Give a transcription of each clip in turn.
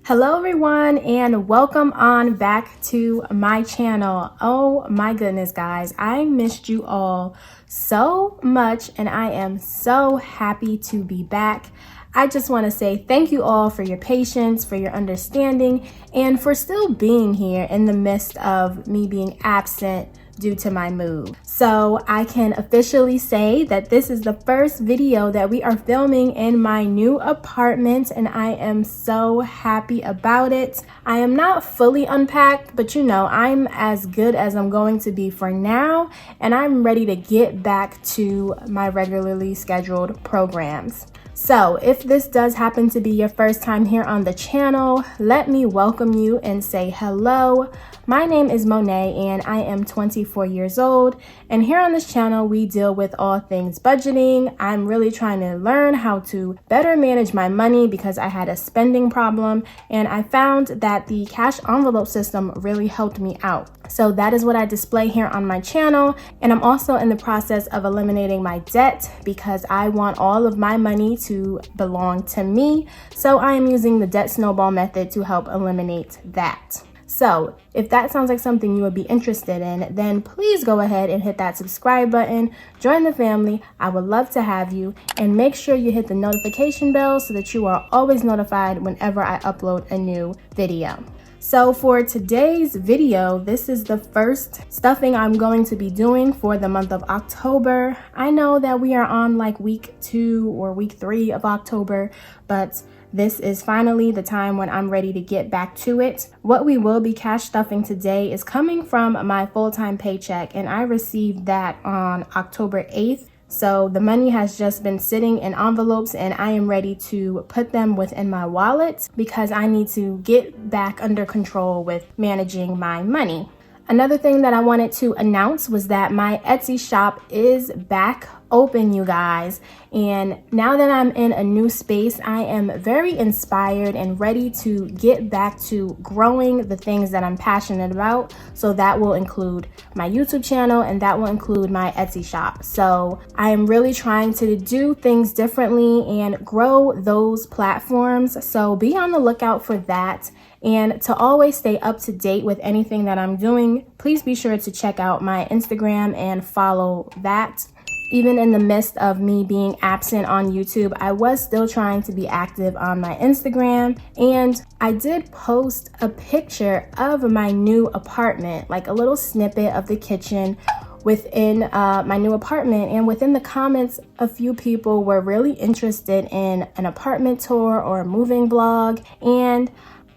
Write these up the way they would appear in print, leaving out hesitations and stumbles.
Hello everyone and welcome on back to my channel. Oh my goodness guys, I missed you all so much and I am so happy to be back. I just want to say thank you all for your patience, for your understanding, and for still being here in the midst of me being absent due to my move. So I can officially say that this is the first video that we are filming in my new apartment and I am so happy about it. I am not fully unpacked, but you know, I'm as good as I'm going to be for now and I'm ready to get back to my regularly scheduled programs. So if this does happen to be your first time here on the channel, let me welcome you and say hello. My name is Monet and I am 24 years old. And here on this channel, we deal with all things budgeting. I'm really trying to learn how to better manage my money because I had a spending problem. And I found that the cash envelope system really helped me out. So that is what I display here on my channel. And I'm also in the process of eliminating my debt because I want all of my money to belong to me. So I am using the debt snowball method to help eliminate that. So if that sounds like something you would be interested in, then please go ahead and hit that subscribe button, join the family. I would love to have you, and make sure you hit the notification bell so that you are always notified whenever I upload a new video. So for today's video, this is the first stuffing I'm going to be doing for the month of October. I know that we are on like week 2 or week 3 of October, but this is finally the time when I'm ready to get back to it. What we will be cash stuffing today is coming from my full-time paycheck, and I received that on October 8th. So the money has just been sitting in envelopes and I am ready to put them within my wallet because I need to get back under control with managing my money. Another thing that I wanted to announce was that my Etsy shop is back open, you guys. And now that I'm in a new space, I am very inspired and ready to get back to growing the things that I'm passionate about. So that will include my YouTube channel and that will include my Etsy shop. So I am really trying to do things differently and grow those platforms. So be on the lookout for that. And to always stay up to date with anything that I'm doing, please be sure to check out my Instagram and follow that. Even in the midst of me being absent on YouTube, I was still trying to be active on my Instagram. And I did post a picture of my new apartment, like a little snippet of the kitchen within my new apartment. And within the comments, a few people were really interested in an apartment tour or a moving vlog. And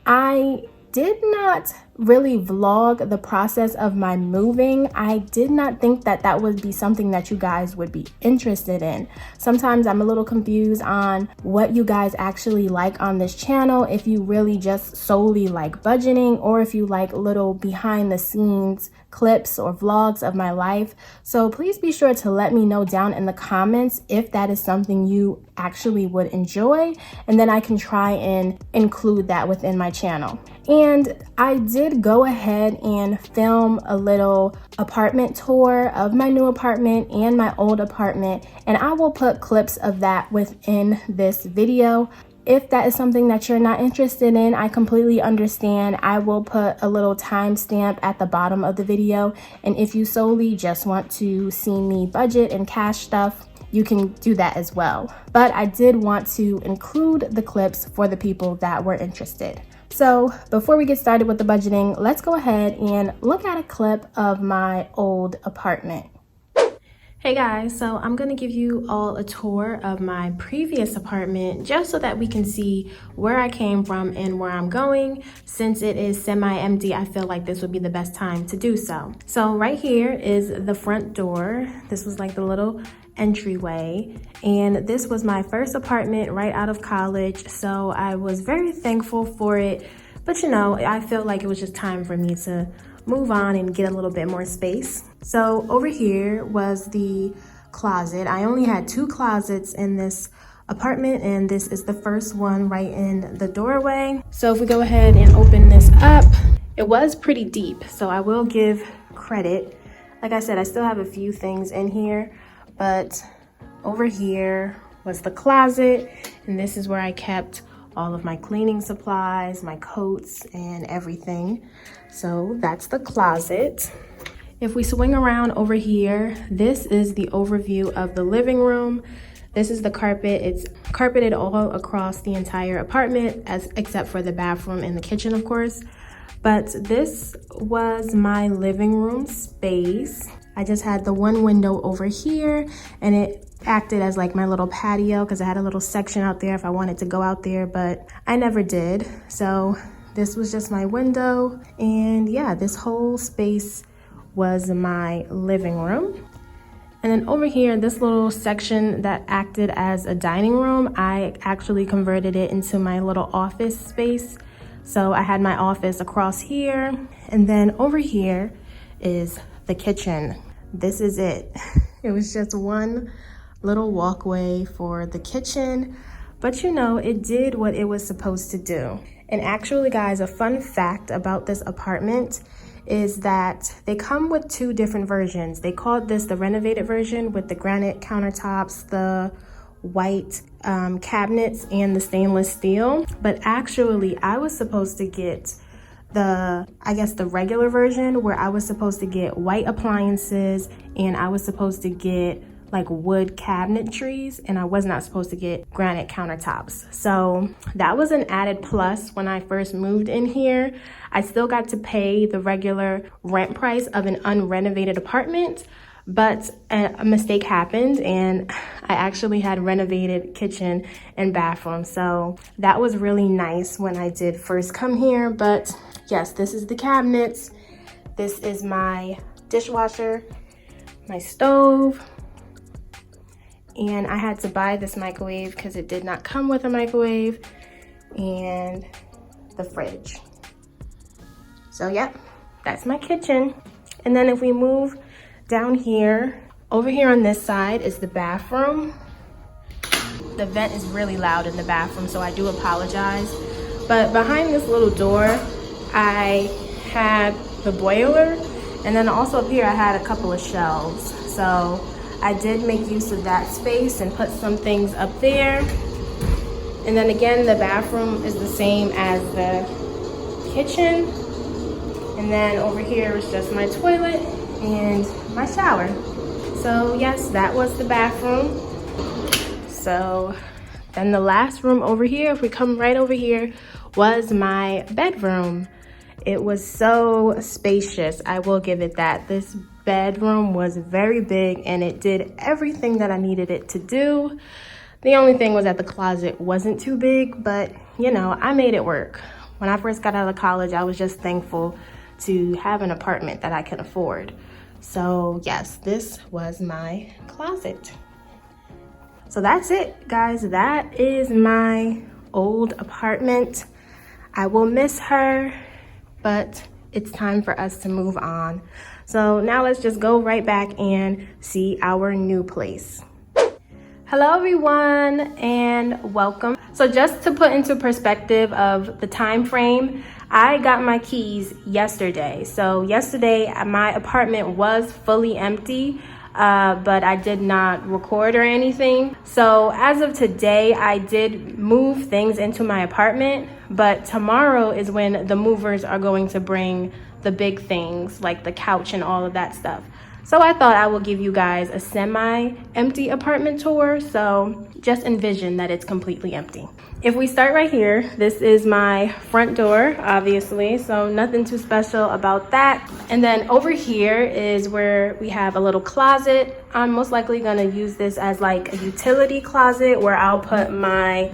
I did not really vlog the process of my moving. I did not think that that would be something that you guys would be interested in. Sometimes I'm a little confused on what you guys actually like on this channel, if you really just solely like budgeting or if you like little behind the scenes clips or vlogs of my life. So please be sure to let me know down in the comments if that is something you actually would enjoy, and then I can try and include that within my channel. And I did go ahead and film a little apartment tour of my new apartment and my old apartment, and I will put clips of that within this video. If that is something that you're not interested in, I completely understand. I will put a little timestamp at the bottom of the video, and if you solely just want to see me budget and cash stuff, you can do that as well. But I did want to include the clips for the people that were interested. So before we get started with the budgeting, let's go ahead and look at a clip of my old apartment. Hey guys, so I'm gonna give you all a tour of my previous apartment just so that we can see where I came from and where I'm going. Since it is semi-empty, I feel like this would be the best time to do so. So right here is the front door. This was like the little entryway, and this was my first apartment right out of college, so I was very thankful for it. But you know, I felt like it was just time for me to move on and get a little bit more space. So over here was the closet. I only had 2 closets in this apartment, and this is the first one right in the doorway. So if we go ahead and open this up, it was pretty deep, so I will give credit. Like I said, I still have a few things in here, but over here was the closet, and this is where I kept all of my cleaning supplies, my coats, and everything. So that's the closet. If we swing around over here, this is the overview of the living room. This is the carpet. It's carpeted all across the entire apartment, except for the bathroom and the kitchen, of course. But this was my living room space. I just had the one window over here, and it acted as like my little patio because I had a little section out there if I wanted to go out there, but I never did. So this was just my window, and yeah, this whole space was my living room. And then over here, this little section that acted as a dining room, I actually converted it into my little office space. So I had my office across here, and then over here is the kitchen. This is it. It was just one little walkway for the kitchen, but you know, it did what it was supposed to do. And actually, guys, a fun fact about this apartment is that they come with two different versions. They called this the renovated version with the granite countertops, the white cabinets, and the stainless steel. But actually, I was supposed to get the regular version, where I was supposed to get white appliances and I was supposed to get like wood cabinetries, and I was not supposed to get granite countertops. So that was an added plus when I first moved in here. I still got to pay the regular rent price of an unrenovated apartment, but a mistake happened and I actually had renovated kitchen and bathroom. So that was really nice when I did first come here. But yes, this is the cabinets. This is my dishwasher, my stove, and I had to buy this microwave because it did not come with a microwave, and the fridge. So yeah, that's my kitchen. And then if we move down here, over here on this side is the bathroom. The vent is really loud in the bathroom, so I do apologize. But behind this little door, I had the boiler, and then also up here I had a couple of shelves. So I did make use of that space and put some things up there. And then again, the bathroom is the same as the kitchen. And then over here is just my toilet and my shower. So yes, that was the bathroom. So then the last room over here, if we come right over here, was my bedroom. It was so spacious, I will give it that. This bedroom was very big and it did everything that I needed it to do. The only thing was that the closet wasn't too big, but you know, I made it work. When I first got out of college, I was just thankful to have an apartment that I could afford. So yes, this was my closet. So that's it, guys. That is my old apartment. I will miss her, but it's time for us to move on. So now let's just go right back and see our new place. Hello everyone and welcome. So just to put into perspective of the time frame, I got my keys yesterday. So yesterday my apartment was fully empty, but I did not record or anything. So as of today, I did move things into my apartment, but tomorrow is when the movers are going to bring the big things like the couch and all of that stuff. So I thought I will give you guys a semi-empty apartment tour. So just envision that it's completely empty. If we start right here, this is my front door, obviously, so nothing too special about that. And then over here is where we have a little closet. I'm most likely gonna use this as like a utility closet where I'll put my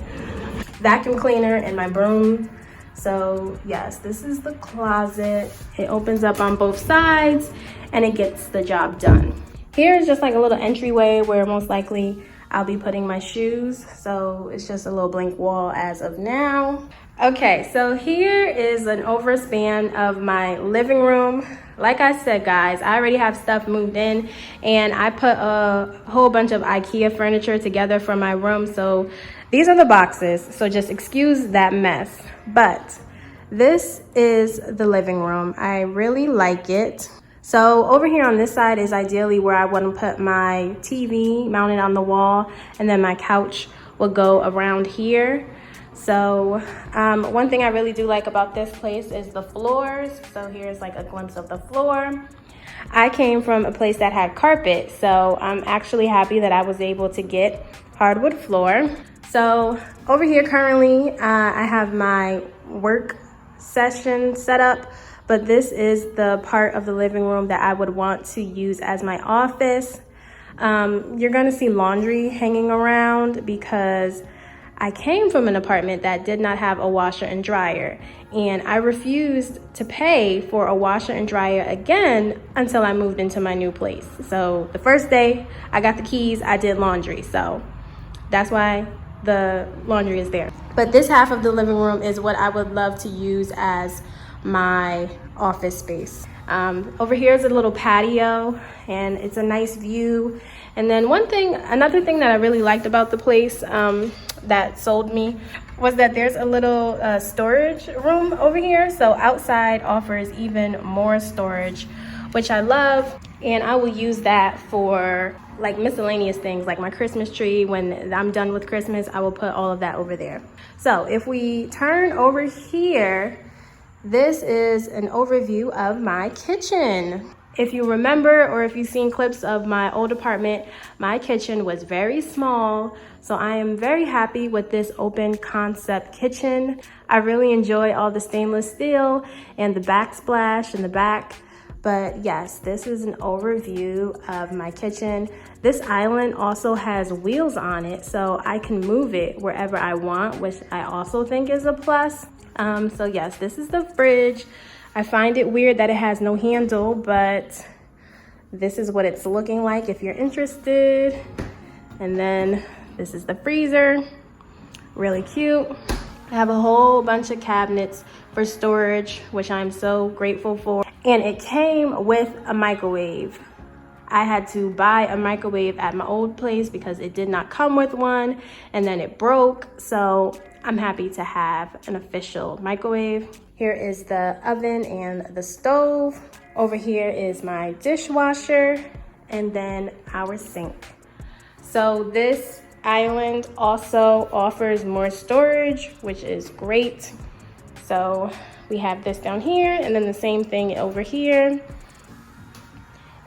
vacuum cleaner and my broom. So yes, this is the closet. It opens up on both sides and it gets the job done. Here is just like a little entryway where most likely I'll be putting my shoes. So it's just a little blank wall as of now. Okay, so here is an overspan of my living room. Like I said, guys, I already have stuff moved in and I put a whole bunch of IKEA furniture together for my room. So these are the boxes, so just excuse that mess. But this is the living room. I really like it. So over here on this side is ideally where I want to put my TV mounted on the wall, and then my couch will go around here. So one thing I really do like about this place is the floors. So here's like a glimpse of the floor. I came from a place that had carpet, so I'm actually happy that I was able to get hardwood floor. So over here currently, I have my work session set up, but this is the part of the living room that I would want to use as my office. You're gonna see laundry hanging around because I came from an apartment that did not have a washer and dryer, and I refused to pay for a washer and dryer again until I moved into my new place. So the first day I got the keys, I did laundry. So that's why the laundry is there. But this half of the living room is what I would love to use as my office space. Over here is a little patio, and it's a nice view. And then another thing that I really liked about the place that sold me was that there's a little storage room over here. So outside offers even more storage, which I love. And I will use that for like miscellaneous things like my Christmas tree. When I'm done with Christmas, I will put all of that over there. So if we turn over here, this is an overview of my kitchen. If you remember, or if you've seen clips of my old apartment, my kitchen was very small. So I am very happy with this open concept kitchen. I really enjoy all the stainless steel and the backsplash in the back. But yes, this is an overview of my kitchen. This island also has wheels on it, so I can move it wherever I want, which I also think is a plus. So yes, this is the fridge. I find it weird that it has no handle, but this is what it's looking like if you're interested. And then this is the freezer, really cute. I have a whole bunch of cabinets for storage, which I'm so grateful for. And it came with a microwave. I had to buy a microwave at my old place because it did not come with one, and then it broke. So I'm happy to have an official microwave. Here is the oven and the stove. Over here is my dishwasher, and then our sink. So this island also offers more storage, which is great. So we have this down here, and then the same thing over here.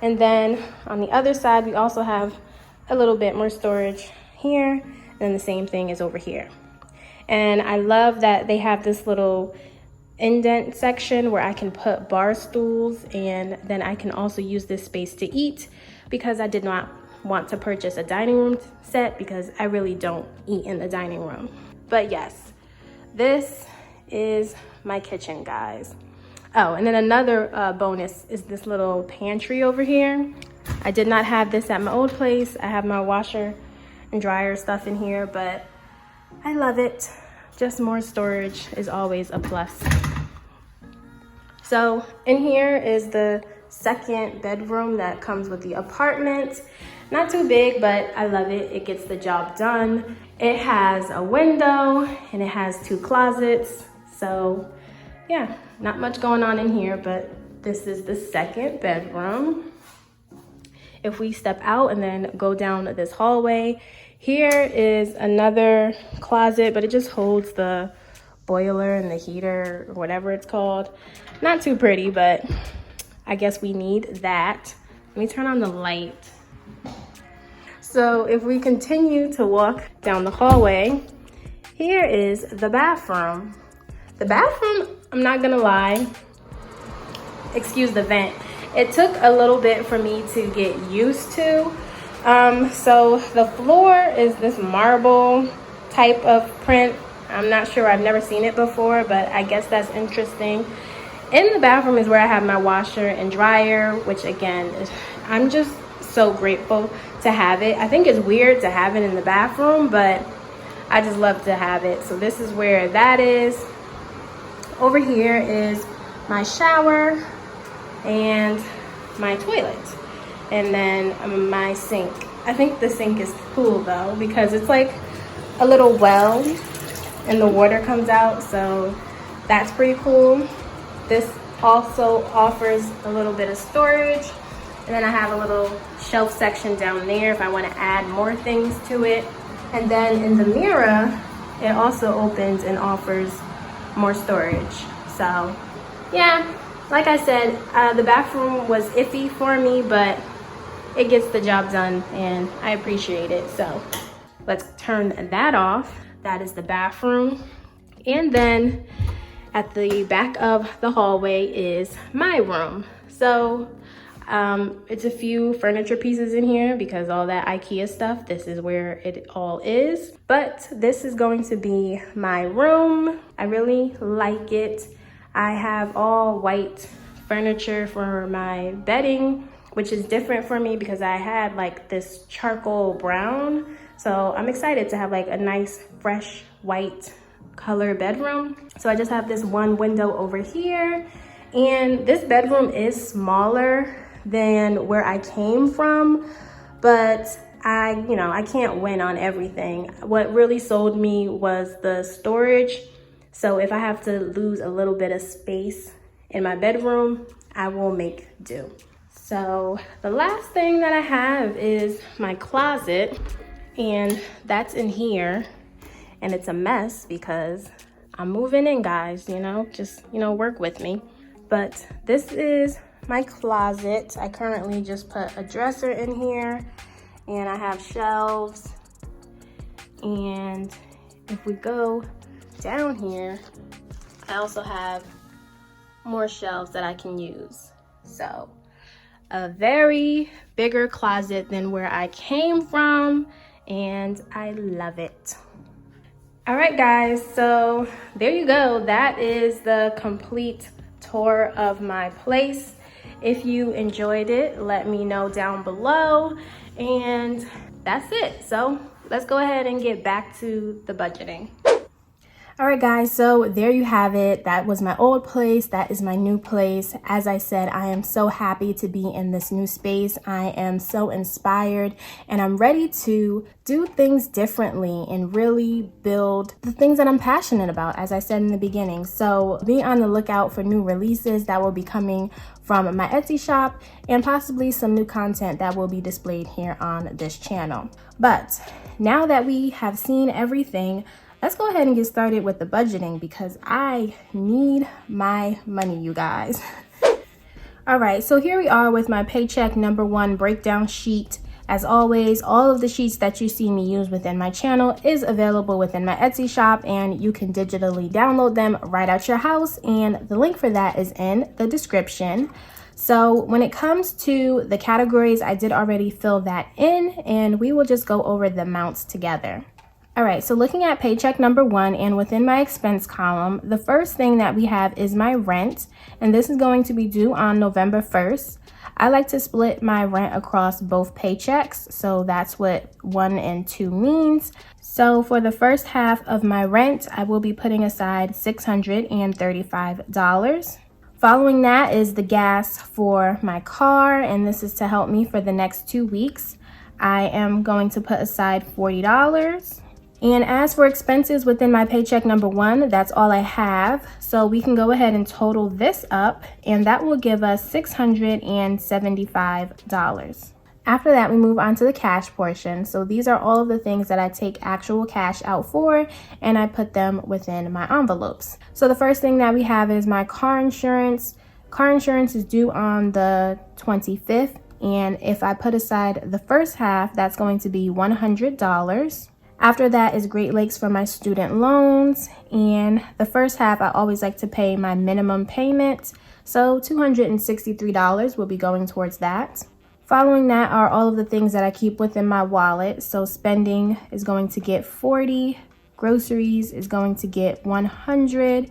And then on the other side, we also have a little bit more storage here, and then the same thing is over here. And I love that they have this little indent section where I can put bar stools, and then I can also use this space to eat because I did not want to purchase a dining room set because I really don't eat in the dining room. But yes, this is my kitchen, guys. Oh, and then another bonus is this little pantry over here. I did not have this at my old place. I have my washer and dryer stuff in here, but I love it. Just more storage is always a plus. So in here is the second bedroom that comes with the apartment. Not too big, but I love it. It gets the job done. It has a window and it has 2 closets. So yeah, not much going on in here, but this is the second bedroom. If we step out and then go down this hallway, here is another closet, but it just holds the boiler and the heater or whatever it's called. Not too pretty, but I guess we need that. Let me turn on the light. So if we continue to walk down the hallway, here is the bathroom. The bathroom, I'm not gonna lie, excuse the vent, it took a little bit for me to get used to. So the floor is this marble type of print. I'm not sure, I've never seen it before, but I guess that's interesting. In the bathroom is where I have my washer and dryer, which again, I'm just so grateful to have it. I think it's weird to have it in the bathroom, but I just love to have it. So this is where that is. Over here is my shower and my toilet, and then my sink. I think the sink is cool though because it's like a little well and the water comes out, so that's pretty cool. This also offers a little bit of storage, and then I have a little shelf section down there if I want to add more things to it. And then in the mirror it also opens and offers more storage. So yeah, like I said, the bathroom was iffy for me, but it gets the job done and I appreciate it. So let's turn that off. That is the bathroom. And then at the back of the hallway is my room. So it's a few furniture pieces in here because all that IKEA stuff, this is where it all is. But this is going to be my room. I really like it. I have all white furniture for my bedding, which is different for me because I had like this charcoal brown. So I'm excited to have like a nice fresh white color bedroom. So I just have this one window over here, and this bedroom is smaller than where I came from, but I can't win on everything. What really sold me was the storage. So if I have to lose a little bit of space in my bedroom, I will make do. So the last thing that I have is my closet, and that's in here. And it's a mess because I'm moving in, guys, just work with me. But this is my closet. I currently just put a dresser in here, and I have shelves. And if we go down here, I also have more shelves that I can use. So a very bigger closet than where I came from, and I love it. All right, guys, so there you go. That is the complete tour of my place. If you enjoyed it, let me know down below. And that's it. So let's go ahead and get back to the budgeting. All right, guys, so there you have it. That was my old place. That is my new place. As I said, I am so happy to be in this new space. I am so inspired, and I'm ready to do things differently and really build the things that I'm passionate about, as I said in the beginning. So be on the lookout for new releases that will be coming from my Etsy shop, and possibly some new content that will be displayed here on this channel. But now that we have seen everything, let's go ahead and get started with the budgeting because I need my money, you guys. All right, so here we are with my paycheck number 1 breakdown sheet. As always, all of the sheets that you see me use within my channel is available within my Etsy shop, and you can digitally download them right at your house, and the link for that is in the description. So when it comes to the categories, I did already fill that in, and we will just go over the amounts together. All right, so looking at paycheck number 1, and within my expense column, the first thing that we have is my rent, and this is going to be due on November 1st. I like to split my rent across both paychecks, so that's what 1 and 2 means. So for the first half of my rent, I will be putting aside $635. Following that is the gas for my car, and this is to help me for the next 2 weeks. I am going to put aside $40. And as for expenses within my paycheck number 1, that's all I have. So we can go ahead and total this up, and that will give us $675. After that, we move on to the cash portion. So these are all of the things that I take actual cash out for, and I put them within my envelopes. So the first thing that we have is my car insurance. Car insurance is due on the 25th, and if I put aside the first half, that's going to be $100. After that is Great Lakes for my student loans, and the first half I always like to pay my minimum payment, so $263 will be going towards that. Following that are all of the things that I keep within my wallet. So spending is going to get $40, groceries is going to get $100,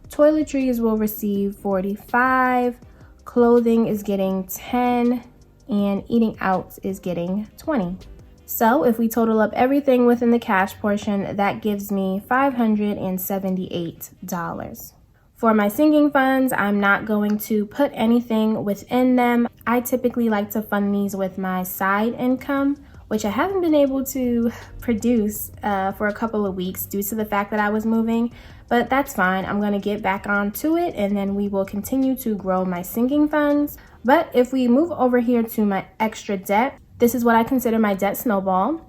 toiletries will receive $45, clothing is getting $10, and eating out is getting $20. So if we total up everything within the cash portion, that gives me $578. For my singing funds, I'm not going to put anything within them. I typically like to fund these with my side income, which I haven't been able to produce for a couple of weeks due to the fact that I was moving, but that's fine. I'm going to get back onto it, and then we will continue to grow my singing funds. But if we move over here to my extra debt, this is what I consider my debt snowball.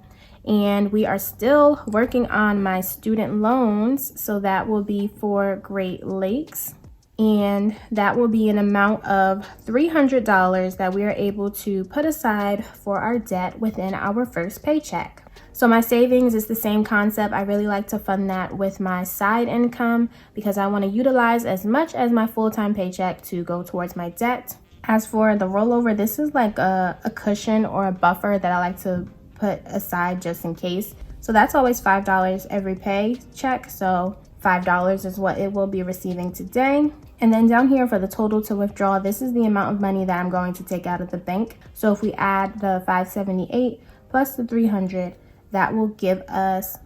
And we are still working on my student loans. So that will be for Great Lakes. And that will be an amount of $300 that we are able to put aside for our debt within our first paycheck. So my savings is the same concept. I really like to fund that with my side income because I want to utilize as much as my full-time paycheck to go towards my debt. As for the rollover, this is like a cushion or a buffer that I like to put aside just in case. So that's always $5 every paycheck. So $5 is what it will be receiving today. And then down here for the total to withdraw, this is the amount of money that I'm going to take out of the bank. So if we add the $578 plus the $300, that will give us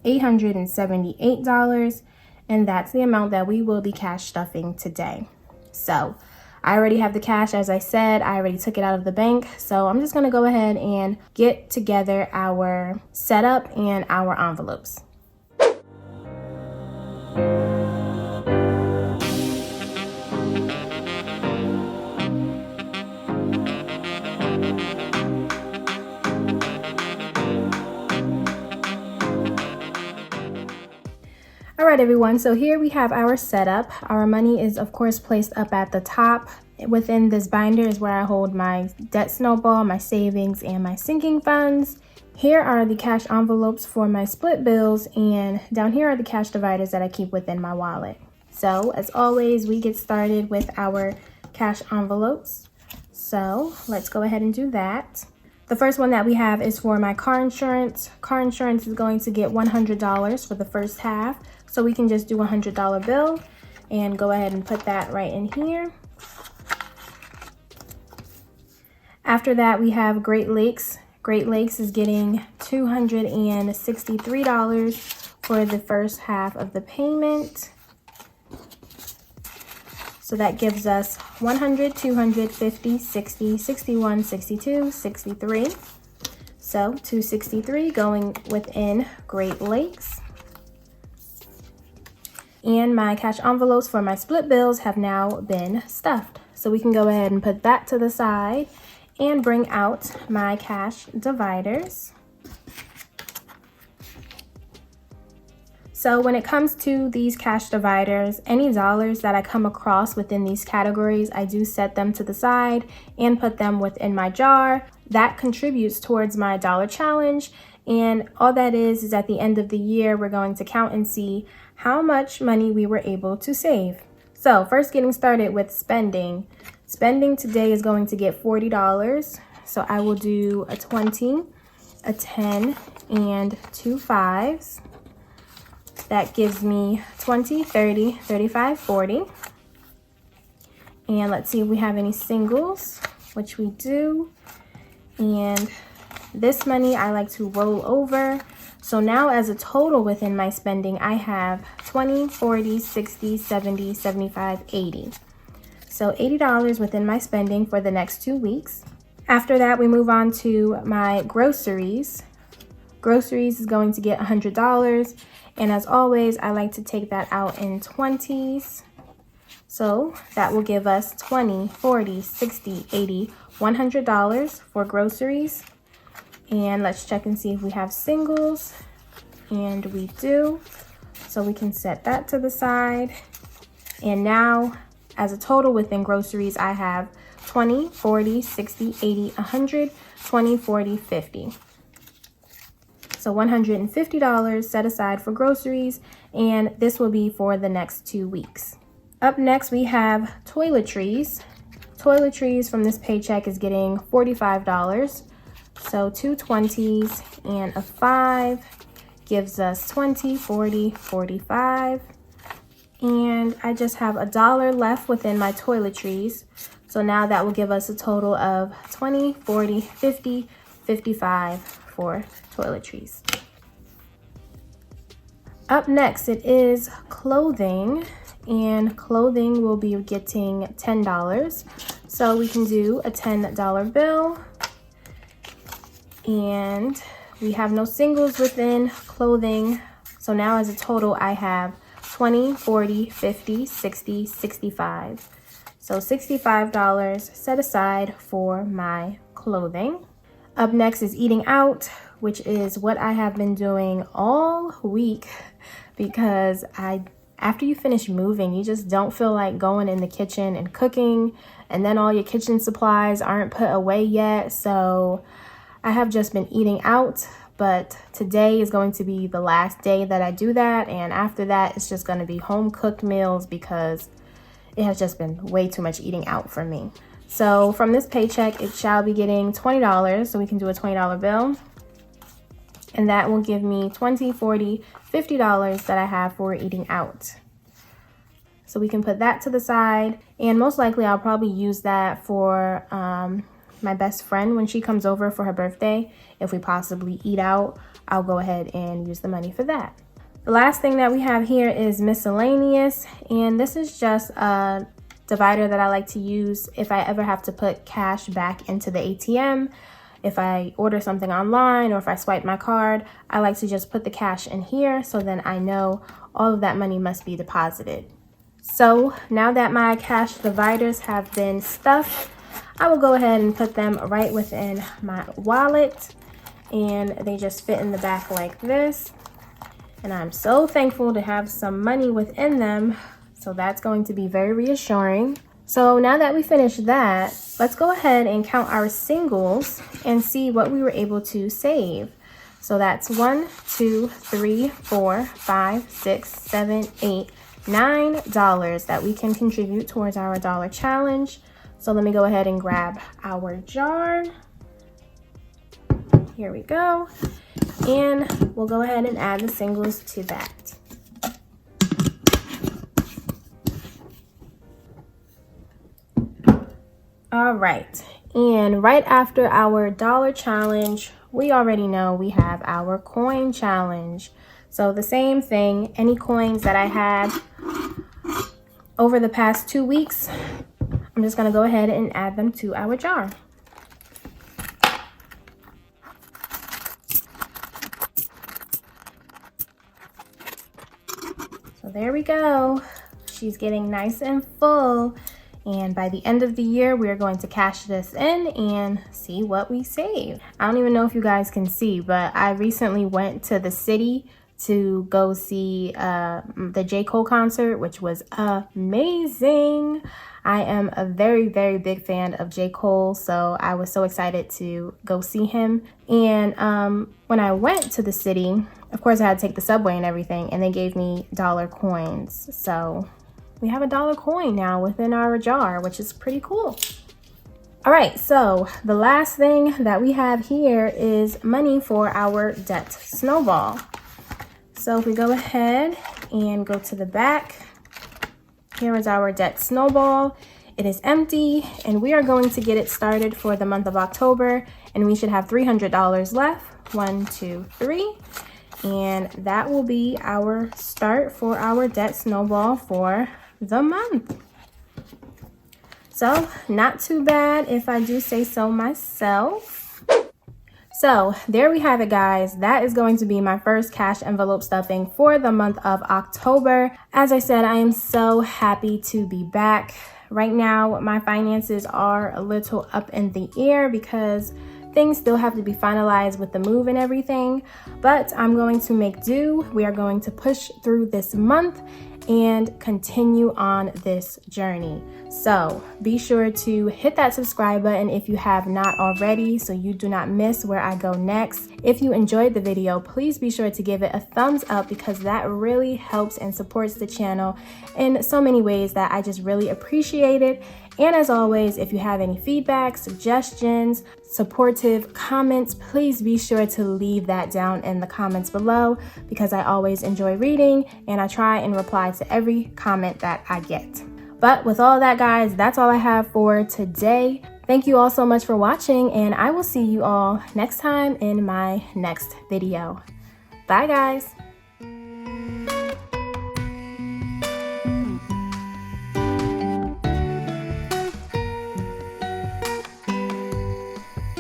$878. And that's the amount that we will be cash stuffing today. So I already have the cash. As I said, I already took it out of the bank. So I'm just going to go ahead and get together our setup and our envelopes. All right, everyone, so here we have our setup. Our money is, of course, placed up at the top. Within this binder is where I hold my debt snowball, my savings, and my sinking funds. Here are the cash envelopes for my split bills, and down here are the cash dividers that I keep within my wallet. So, as always, we get started with our cash envelopes. So, let's go ahead and do that. The first one that we have is for my car insurance. Car insurance is going to get $100 for the first half. So we can just do a $100 bill and go ahead and put that right in here. After that, we have Great Lakes. Great Lakes is getting $263 for the first half of the payment. So that gives us 100, 250, 60, 61, 62, 63. So 263 going within Great Lakes. And my cash envelopes for my split bills have now been stuffed. So we can go ahead and put that to the side and bring out my cash dividers. So when it comes to these cash dividers, any dollars that I come across within these categories, I do set them to the side and put them within my jar. That contributes towards my dollar challenge. And all that is at the end of the year, we're going to count and see how much money we were able to save. So first, getting started with spending. Spending today is going to get $40. So I will do a 20, a 10, and 2 5s. That gives me 20, 30, 35, 40. And let's see if we have any singles, which we do. And this money I like to roll over. So now as a total within my spending, I have 20, 40, 60, 70, 75, 80. So $80 within my spending for the next 2 weeks. After that, we move on to my groceries. Groceries is going to get $100. And as always, I like to take that out in 20s. So that will give us 20, 40, 60, 80, $100 for groceries. And let's check and see if we have singles. And we do. So we can set that to the side. And now, as a total within groceries, I have 20, 40, 60, 80, 100, 20, 40, 50. So $150 set aside for groceries, and this will be for the next 2 weeks. Up next, we have toiletries. Toiletries from this paycheck is getting $45. So 2 20s and a 5 gives us 20, 40, 45. And I just have $1 left within my toiletries. So now that will give us a total of 20, 40, 50, 55 for toiletries. Up next, it is clothing, and clothing will be getting $10. So we can do a $10 bill, and we have no singles within clothing. So now as a total, I have 20, 40, 50, 60, 65. So $65 set aside for my clothing. Up next is eating out. which is what I have been doing all week because after you finish moving, you just don't feel like going in the kitchen and cooking, and then all your kitchen supplies aren't put away yet. So I have just been eating out, but today is going to be the last day that I do that, and after that it's just going to be home cooked meals because it has just been way too much eating out for me. So from this paycheck, it shall be getting $20, so we can do a $20 bill. And that will give me $20, $40, $50 that I have for eating out. So we can put that to the side. And most likely I'll probably use that for my best friend when she comes over for her birthday. If we possibly eat out, I'll go ahead and use the money for that. The last thing that we have here is miscellaneous. And this is just a divider that I like to use if I ever have to put cash back into the ATM. If I order something online or if I swipe my card, I like to just put the cash in here so then I know all of that money must be deposited. So now that my cash dividers have been stuffed, I will go ahead and put them right within my wallet, and they just fit in the back like this. And I'm so thankful to have some money within them. So that's going to be very reassuring. So now that we finished that, let's go ahead and count our singles and see what we were able to save. So that's 1, 2, 3, 4, 5, 6, 7, 8, $9 that we can contribute towards our dollar challenge. So let me go ahead and grab our jar. Here we go. And we'll go ahead and add the singles to that. All right, and right after our dollar challenge, we already know we have our coin challenge. So the same thing, any coins that I had over the past 2 weeks, I'm just gonna go ahead and add them to our jar. So there we go. She's getting nice and full. And by the end of the year, we're going to cash this in and see what we save. I don't even know if you guys can see, but I recently went to the city to go see the J. Cole concert, which was amazing. I am a very, very big fan of J. Cole, so I was so excited to go see him. And when I went to the city, of course, I had to take the subway and everything, and they gave me dollar coins. So we have a dollar coin now within our jar, which is pretty cool. All right, so the last thing that we have here is money for our debt snowball. So if we go ahead and go to the back, here is our debt snowball. It is empty, and we are going to get it started for the month of October, and we should have $300 left. 1, 2, 3. And that will be our start for our debt snowball for the month. So not too bad if I do say so myself. So there we have it, guys. That is going to be my first cash envelope stuffing for the month of October. As I said, I am so happy to be back. Right now, my finances are a little up in the air because things still have to be finalized with the move and everything, but I'm going to make do. We are going to push through this month and continue on this journey. So be sure to hit that subscribe button if you have not already so you do not miss where I go next. If you enjoyed the video, please be sure to give it a thumbs up because that really helps and supports the channel in so many ways that I just really appreciate it. And as always, if you have any feedback, suggestions, supportive comments, please be sure to leave that down in the comments below because I always enjoy reading and I try and reply to every comment that I get. But with all that, guys, that's all I have for today. Thank you all so much for watching, and I will see you all next time in my next video. Bye, guys.